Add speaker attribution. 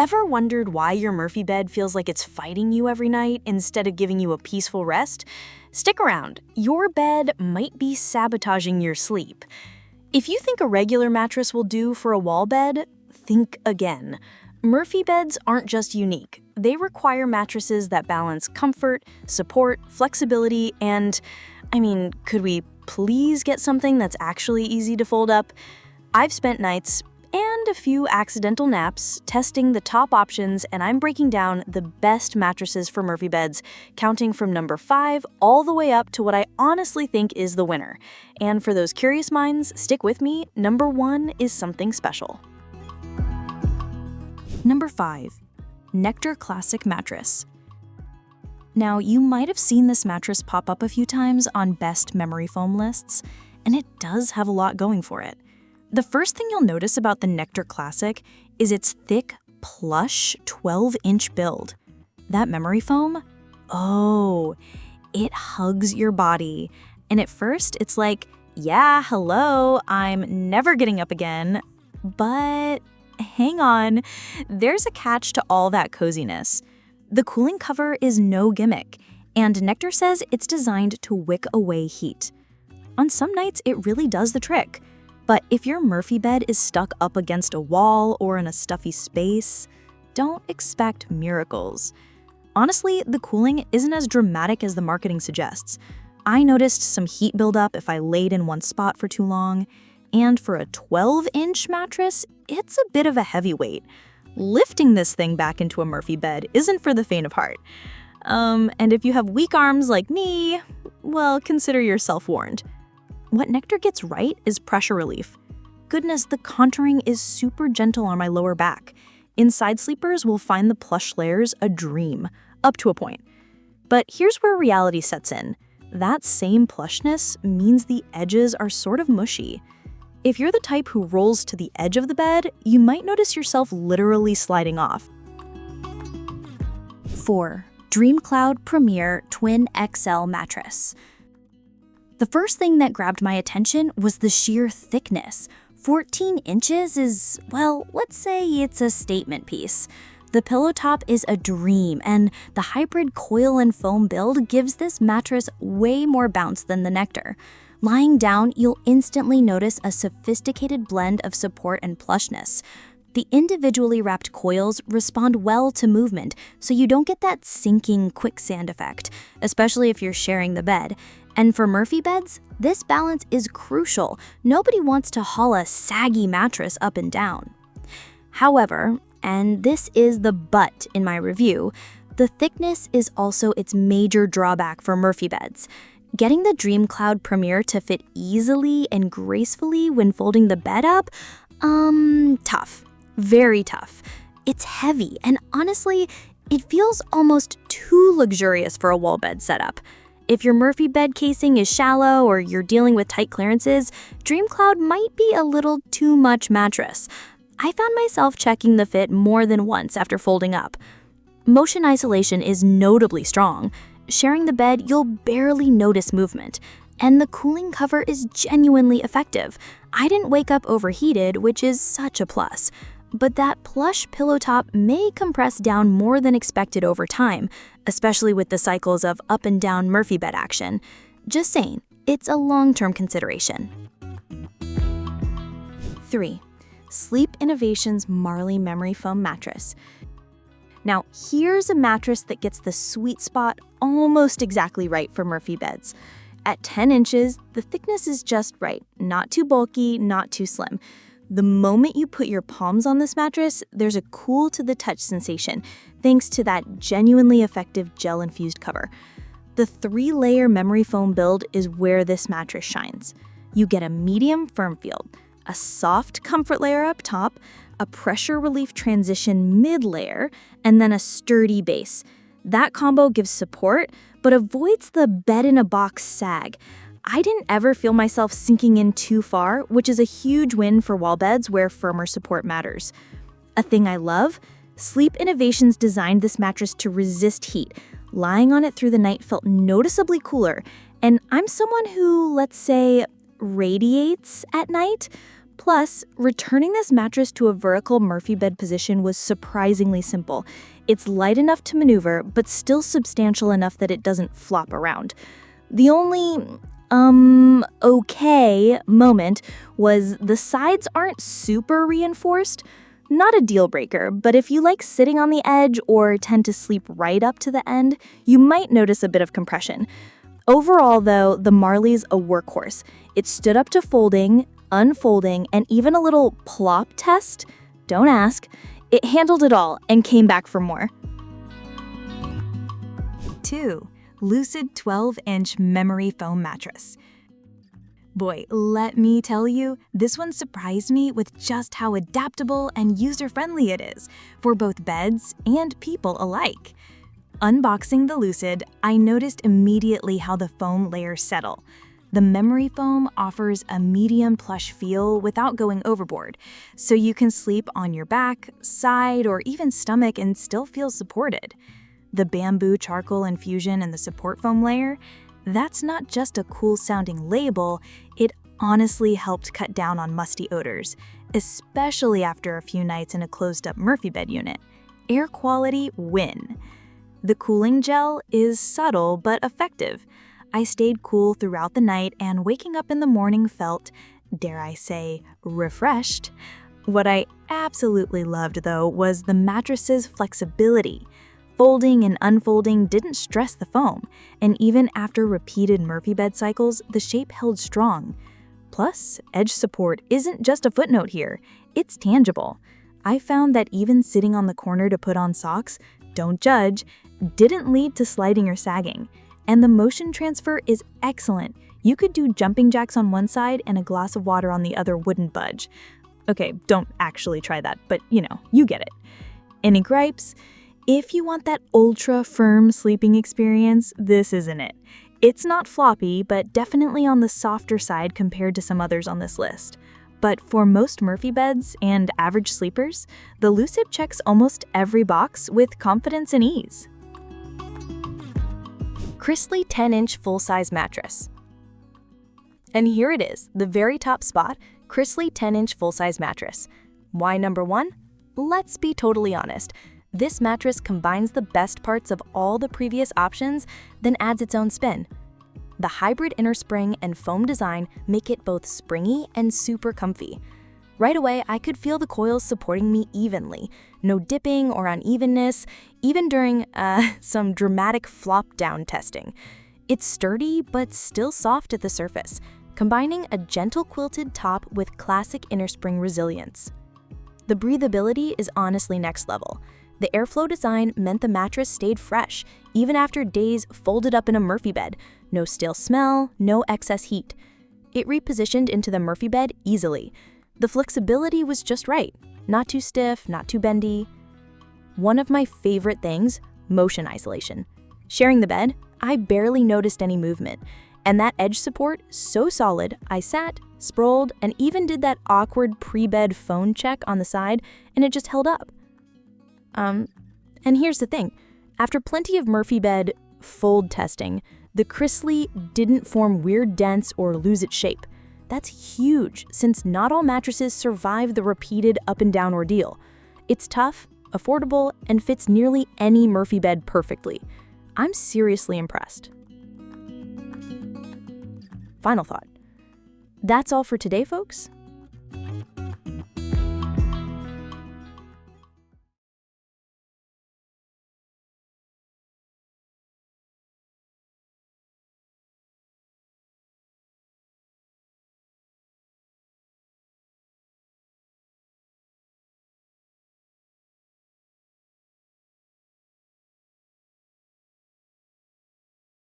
Speaker 1: Ever wondered why your Murphy bed feels like it's fighting you every night instead of giving you a peaceful rest? Stick around. Your bed might be sabotaging your sleep. If you think a regular mattress will do for a wall bed, think again. Murphy beds aren't just unique. They require mattresses that balance comfort, support, flexibility, and, could we please get something that's actually easy to fold up? I've spent nights and a few accidental naps testing the top options, and I'm breaking down the best mattresses for Murphy beds, counting from number 5 all the way up to what I honestly think is the winner. And for those curious minds, stick with me, number 1 is something special. Number 5. Nectar Classic Mattress. Now, you might have seen this mattress pop up a few times on best memory foam lists, and it does have a lot going for it. The first thing you'll notice about the Nectar Classic is its thick, plush 12-inch build. That memory foam? Oh, it hugs your body. And at first, it's like, yeah, hello, I'm never getting up again. But hang on, there's a catch to all that coziness. The cooling cover is no gimmick, and Nectar says it's designed to wick away heat. On some nights, it really does the trick. But if your Murphy bed is stuck up against a wall or in a stuffy space, don't expect miracles. Honestly, the cooling isn't as dramatic as the marketing suggests. I noticed some heat buildup if I laid in one spot for too long, and for a 12-inch mattress, it's a bit of a heavyweight. Lifting this thing back into a Murphy bed isn't for the faint of heart. And if you have weak arms like me, well, consider yourself warned. What Nectar gets right is pressure relief. Goodness, the contouring is super gentle on my lower back. Inside sleepers will find the plush layers a dream, up to a point. But here's where reality sets in. That same plushness means the edges are sort of mushy. If you're the type who rolls to the edge of the bed, you might notice yourself literally sliding off. 4. DreamCloud Premier Twin XL Mattress. The first thing that grabbed my attention was the sheer thickness. 14 inches is, well, let's say it's a statement piece. The pillow top is a dream, and the hybrid coil and foam build gives this mattress way more bounce than the Nectar. Lying down, you'll instantly notice a sophisticated blend of support and plushness. The individually wrapped coils respond well to movement, so you don't get that sinking quicksand effect, especially if you're sharing the bed. And for Murphy beds, this balance is crucial. Nobody wants to haul a saggy mattress up and down. However, and this is the but in my review, the thickness is also its major drawback for Murphy beds. Getting the DreamCloud Premier to fit easily and gracefully when folding the bed up? Tough. Very tough. It's heavy, and honestly, it feels almost too luxurious for a wall bed setup. If your Murphy bed casing is shallow or you're dealing with tight clearances, DreamCloud might be a little too much mattress. I found myself checking the fit more than once after folding up. Motion isolation is notably strong. Sharing the bed, you'll barely notice movement. And the cooling cover is genuinely effective. I didn't wake up overheated, which is such a plus. But that plush pillow top may compress down more than expected over time, especially with the cycles of up and down Murphy bed action. Just saying, it's a long-term consideration. 3. Sleep Innovations Marley Memory Foam Mattress. Now, here's a mattress that gets the sweet spot almost exactly right for Murphy beds. At 10 inches, the thickness is just right, not too bulky, not too slim. The moment you put your palms on this mattress, there's a cool to the touch sensation, thanks to that genuinely effective gel-infused cover. The 3-layer memory foam build is where this mattress shines. You get a medium firm feel, a soft comfort layer up top, a pressure relief transition mid-layer, and then a sturdy base. That combo gives support, but avoids the bed-in-a-box sag. I didn't ever feel myself sinking in too far, which is a huge win for wall beds where firmer support matters. A thing I love? Sleep Innovations designed this mattress to resist heat. Lying on it through the night felt noticeably cooler, and I'm someone who, let's say, radiates at night, Plus, returning this mattress to a vertical Murphy bed position was surprisingly simple. It's light enough to maneuver, but still substantial enough that it doesn't flop around. The only, okay moment was the sides aren't super reinforced. Not a deal breaker, but if you like sitting on the edge or tend to sleep right up to the end, you might notice a bit of compression. Overall, though, the Marley's a workhorse. It stood up to folding, unfolding, and even a little plop test. Don't ask. It handled it all and came back for more.
Speaker 2: 2. LUCID 12-inch memory foam mattress. Boy, let me tell you, this one surprised me with just how adaptable and user-friendly it is for both beds and people alike. Unboxing the LUCID, I noticed immediately how the foam layers settle. The memory foam offers a medium plush feel without going overboard, so you can sleep on your back, side, or even stomach and still feel supported. The bamboo charcoal infusion in the support foam layer, that's not just a cool-sounding label, it honestly helped cut down on musty odors, especially after a few nights in a closed-up Murphy bed unit. Air quality win. The cooling gel is subtle but effective. I stayed cool throughout the night, and waking up in the morning felt, dare I say, refreshed. What I absolutely loved, though, was the mattress's flexibility. Folding and unfolding didn't stress the foam, and even after repeated Murphy bed cycles, the shape held strong. Plus, edge support isn't just a footnote here, it's tangible. I found that even sitting on the corner to put on socks, don't judge, didn't lead to sliding or sagging. And the motion transfer is excellent. You could do jumping jacks on one side and a glass of water on the other wouldn't budge. Okay, don't actually try that, but you get it. Any gripes? If you want that ultra firm sleeping experience, this isn't it. It's not floppy, but definitely on the softer side compared to some others on this list. But for most Murphy beds and average sleepers, the LUCID checks almost every box with confidence and ease.
Speaker 3: Crystli 10-inch full-size mattress. And here it is, the very top spot, Crystli 10-inch full-size mattress. Why number 1? Let's be totally honest. This mattress combines the best parts of all the previous options, then adds its own spin. The hybrid inner spring and foam design make it both springy and super comfy. Right away, I could feel the coils supporting me evenly. No dipping or unevenness, even during some dramatic flop-down testing. It's sturdy but still soft at the surface, combining a gentle quilted top with classic inner spring resilience. The breathability is honestly next level. The airflow design meant the mattress stayed fresh, even after days folded up in a Murphy bed. No stale smell, no excess heat. It repositioned into the Murphy bed easily. The flexibility was just right. Not too stiff, not too bendy. One of my favorite things, motion isolation. Sharing the bed, I barely noticed any movement. And that edge support, so solid, I sat, sprawled, and even did that awkward pre-bed phone check on the side, and it just held up. And here's the thing. After plenty of Murphy bed fold testing, the Crystli didn't form weird dents or lose its shape. That's huge, since not all mattresses survive the repeated up and down ordeal. It's tough, affordable, and fits nearly any Murphy bed perfectly. I'm seriously impressed. Final thought. That's all for today, folks.